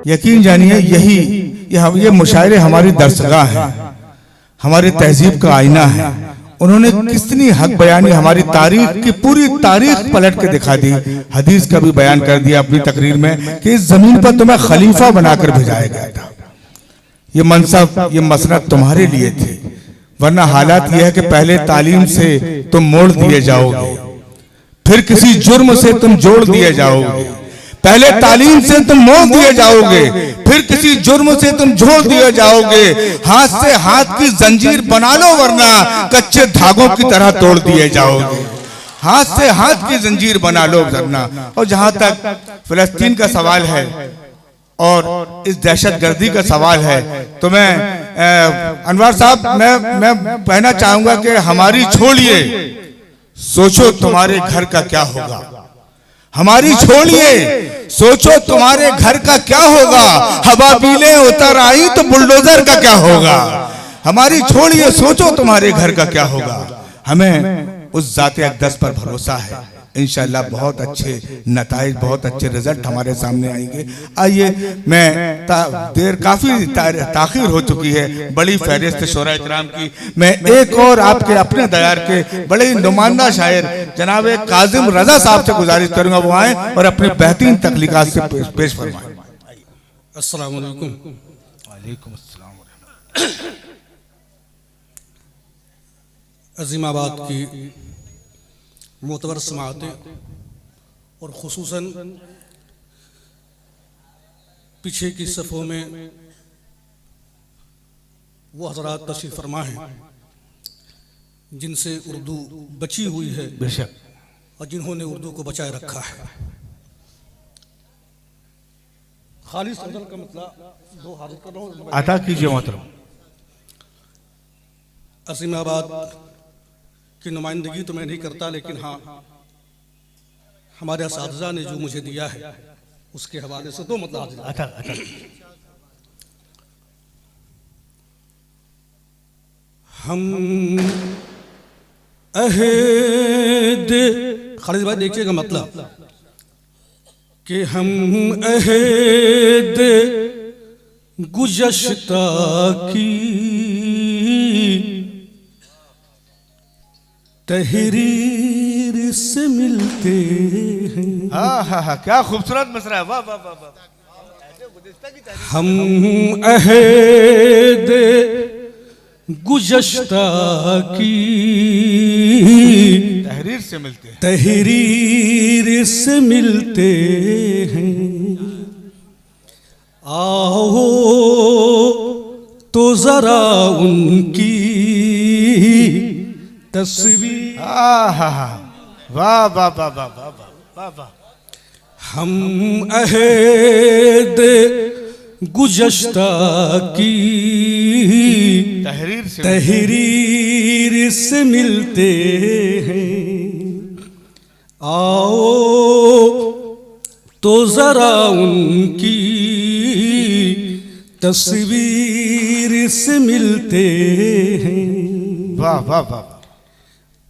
यकीन जानिए ये मुशायरे हमारी दरसगाह है, हमारी तहजीब का आईना है। उन्होंने कितनी हक बयानी, हमारी तारीख की पूरी तारीख पलट के दिखा दी। हदीस का भी बयान कर दिया अपनी तकरीर में कि इस जमीन पर तुम्हें खलीफा बनाकर भेजाया गया था। ये मनसब, ये मसनद तुम्हारे लिए थे, वरना हालात यह है कि पहले तालीम से तुम मोड़ दिए जाओगे, फिर किसी जुर्म से तुम जोड़ दिए जाओगे। पहले तालीम से तुम मोड़ दिए जाओगे, फिर किसी जुर्म से तुम जोड़ दिए जाओगे। हाथ से हाथ की जंजीर बना लो, वरना कच्चे धागों की तरह तोड़ दिए जाओगे। हाथ से हाथ की जंजीर बना लो वरना। और जहां तक फिलिस्तीन का सवाल है और इस दहशतगर्दी का सवाल है, तो मैं अनवर साहब मैं कहना चाहूंगा कि हमारी छोड़िए, सोचो तुम्हारे घर का क्या होगा। हमारी छोड़िए, सोचो तुम्हारे घर का क्या होगा। हवाबीलें उतर आई तो बुलडोजर का क्या होगा। हमारी छोड़िए, सोचो तुम्हारे घर का क्या होगा। हमें उस जाते अक़दस पर भरोसा है, इंशाअल्लाह बहुत अच्छे नताइज, बहुत अच्छे रिजल्ट हमारे सामने आएंगे। आइए, मैं देर काफ़ी ताख़ीर हो चुकी है बड़ी फहरिस्त शोरा इकराम की। मैं एक और आपके अपने दयार के बड़े ही नुमाइंदा शायर जनाब काजिम रजा साहब से गुजारिश करूंगा, वो आए और अपनी बेहतरीन तख्लीकात से पेश फरमाएं। अस्सलाम वालेकुम। वालेकुम अस्सलाम। अज़ीमाबाद की मोतबर समाअतें और खुसूसन पीछे की सफ़ों में वो हज़रात तशरीफ़ फरमा हैं जिनसे उर्दू बची हुई है बेशक, और जिन्होंने उर्दू को बचाए रखा है। खालिस गज़ल का मतलब दो हाजिर कर रहा हूँ, अता कीजिए मोहतरम। अज़ीमाबाद की नुमाइंदगी तो मैं नहीं करता, लेकिन हाँ, हमारे असातिज़ा ने जो मुझे दिया है उसके हवाले से दो मतलब हम अहद, खालिद भाई देखिएगा मतलब कि हम अहद गुज़श्ता की तहरीर से मिलते हैं। हाँ, क्या खूबसूरत मसरा है, वाह वाह वाह वाह। हम अहद गुज़श्ता की तहरीर से मिलते हैं, तहरीर से मिलते हैं। आओ तो जरा उनकी तस्वीर, वाह वाह वाह वाह वाह वाह। हम अहद गुज़श्ता की तहरीर से मिलते हैं। आओ तो जरा उनकी तस्वीर से मिलते हैं। वाह वाह वाह।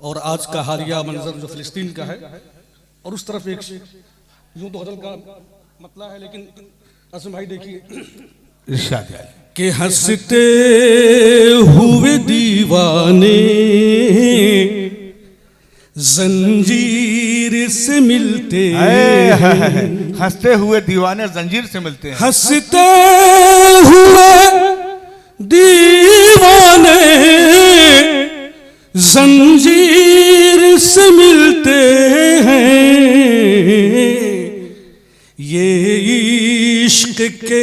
और आज का हालिया मंजर जो फिलिस्तीन का है, और उस तरफ एक यूं तो गज़ल का मतलब है, लेकिन असम भाई देखिए इरशाद कि हंसते हुए दीवाने जंजीर से मिलते हैं। हंसते हुए दीवाने जंजीर से मिलते हैं। हंसते हुए दीवाने जंजीर से मिलते हैं। ये इश्क के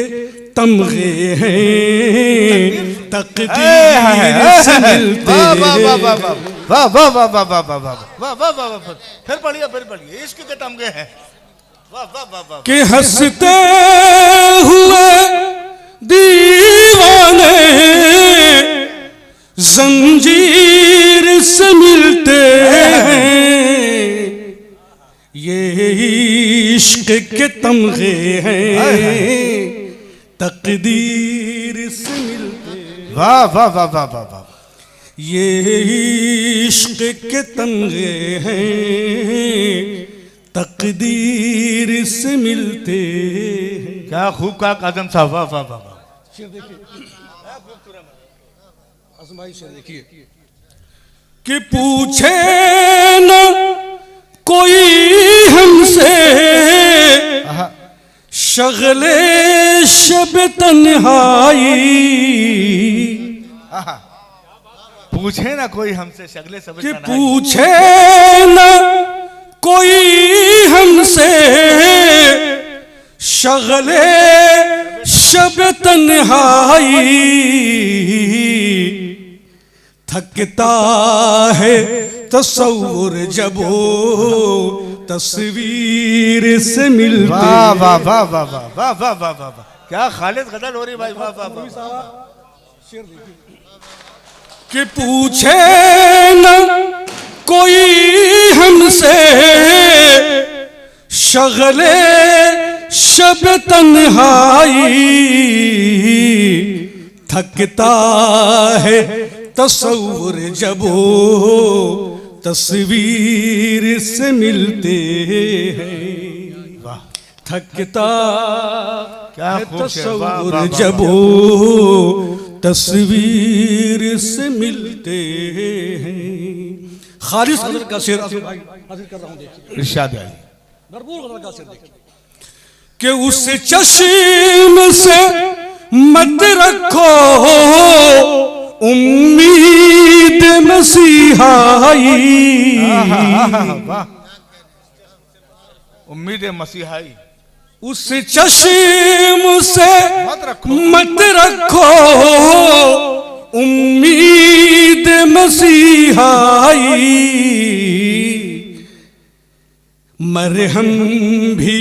तमगे हैं, तकदीर से मिलते हैं। वाह वाह वाह वाह वाह वाह वाह वाह वाह वाह वाह। फिर पढ़िए, इश्क के तमगे हैं। वाह वाह वाह वाह। कि हंसते हुए दीवाने जंजीर से मिलते हैं। ये इश्क के तमगे हैं, तकदीर से मिलते हैं। वाह वाह वाह वाह वाह वाह। ये इश्क के तमगे हैं, तकदीर से मिलते हैं। क्या खूब कहा काजम साहब, वाह वाह वाह वाह। शेर देखिए आजम भाई, शेर देखिए कि पूछे न कोई हमसे शगले शब तन्हाई, पूछे ना कोई हमसे शगले सब कि पूछे न कोई हमसे शगले शब तन्हाई, थकता है तस्वुर जब वो तस्वीर से मिलते। वाह वाह वाह वाह वाह वाह वाह वाह वाह वाह, क्या खालिद गजल हो रही भाई, वाह वाह वाह। कि पूछे न कोई हमसे शगले शब तन्हाई, थकता है तस्वुर जब वो तस्वीर से मिलते हैं। वाह, थकता क्या है खूब शेर, वाह, वाह, तस्वुर वाह, जब वो तस्वीर से मिलते हैं। खालिस गजल का शेर आसिफ भाई हाजिर कर रहा हूं, देखिए इरशाद है। भरपूर गजल का शेर देखिए कि उस चश्म से मत रखो उम्मीद मसीहाई, वाह, उम्मीद मसीहाई। उस चश्म से मत रखो उम्मीद मसीहाई, मरहम भी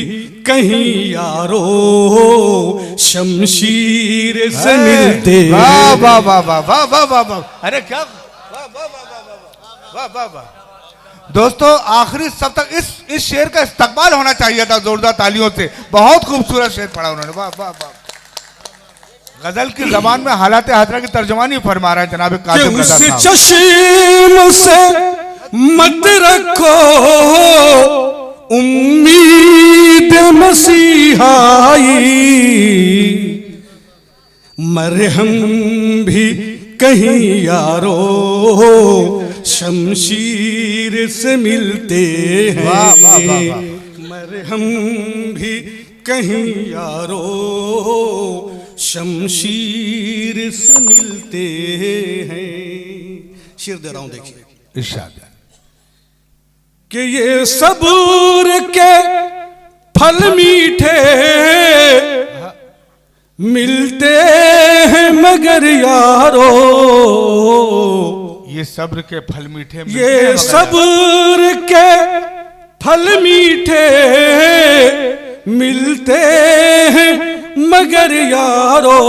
कहीं यारो शमशीर से मिलते। वाह वाह वाह वाह वाह वाह वाह वाह, अरे क्या, वाह वाह वाह वाह वाह वाह वाह। दोस्तों आखिरी सब तक इस शेर का इस्तकबाल होना चाहिए था जोरदार तालियों से। बहुत खूबसूरत शेर पढ़ा उन्होंने, वाह वाह वाह। गजल की जबान में हालात हाजरा की तर्जुमानी फरमा रहे हैं जनाब कासिम रज़ा साहब। चश्म से मत रखो उम्मीद मसीहाई, मरहम भी कहीं यारो शमशीर से मिलते हैं। वाह वाह वाह वाह। मरहम भी कहीं यारो शमशीर से मिलते हैं। शेर दे रहा हूं, देखिए इरशाद है कि ये सब्र के फल मीठे मिलते हैं मगर यारो, ये सब्र के फल मीठे मिलते ये हैं मगर सब्र के फल मीठे मिलते हैं मगर यारो,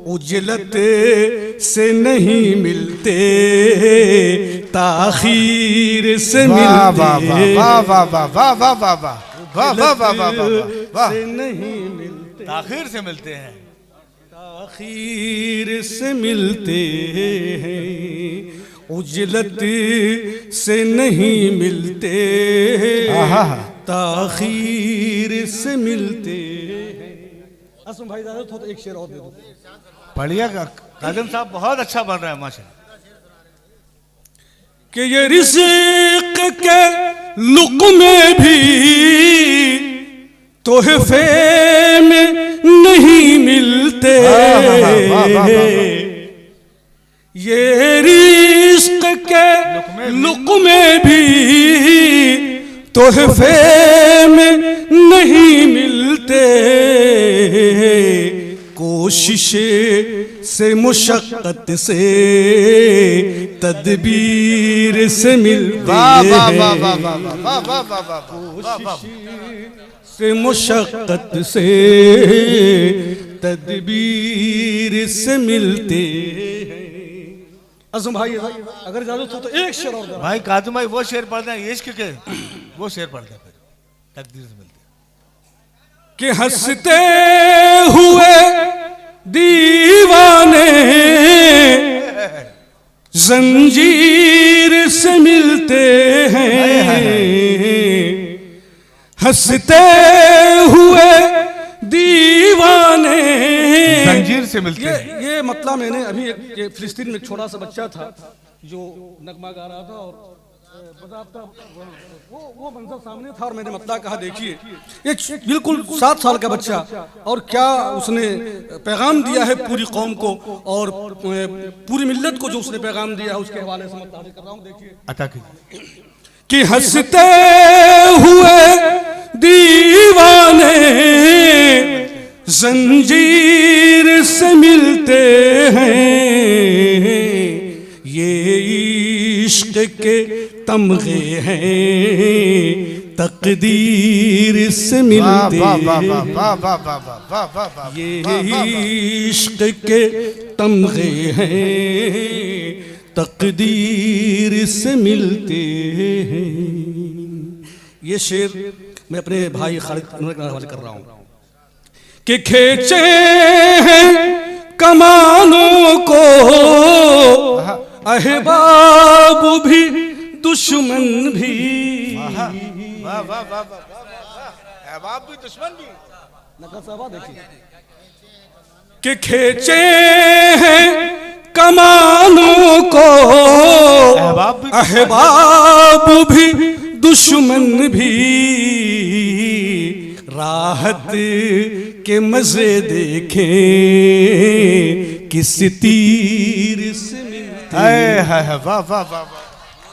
उजलत से नहीं मिलते ताखीर से मिलते। वाह वाह वाह वाह वाह वाह वाह वाह वाह वाह वाह वाह वाह वाह, से नहीं मिलते ताखीर से मिलते हैं, ताखीर से मिलते हैं, उजलत से नहीं मिलते ताखीर से मिलते हैं। असम भाई दादा तो एक शेर और दे दो। बढ़िया काजम साहब, बहुत अच्छा बन रहा है माशाल्लाह। कि ये रिज़्क़ के लुक़्मे भी तोहफे में नहीं मिलते, ये रिज़्क़ के लुक़्मे भी तोहफे में नहीं मिलते, कोशिश से मुशक्क़त से तदबीर से मिलते। वाह वाह वाह वाह वाह वाह वाह वाह वाह वाह, से मुशक्क़त से तदबीर से मिलते हैं। असम भाई अगर इजाजत हो तो एक शेर और दे। भाई काजम भाई वो शेर पढ़ दें इश्क के, वो शेर पढ़ दें, फिर तकदीर से मिलते कि हंसते हुए दीवाने जंजीर से मिलते हैं, हंसते हुए दीवाने जंजीर से मिलते हैं। ये मतलब मैंने अभी एक फिलिस्तीन में छोटा सा बच्चा था जो नगमा गा रहा था और बजाता, वो मंजर सामने था और मैंने मतलब कहा देखिए एक बिल्कुल 7 साल का बच्चा और क्या उसने पैगाम दिया है पूरी कौम को और पूरी मिल्लत को जो उसने पैगाम दिया है उसके हवाले से मैं तारीफ कर रहा हूँ। देखिए अता कीजिए कि हंसते हुए दीवाने जंजीर से मिलते हैं, ये इश्क के तमगे हैं, तकदीर से मिलते हैं, ये इश्क के तमगे हैं, तकदीर से मिलते हैं। ये शेर मैं अपने भाई खालिद अनवर के हवाले कर रहा हूँ कि खींचे हैं कमानों को अहबाब भी दुश्मन भी, अहबाब भी दुश्मन भी, देखिए कि खींचे हैं कमानों को अहबाब भी दुश्मन भी, राहत के मजे देखें किस तीर से मिलते हैं। वाह वाह वाह।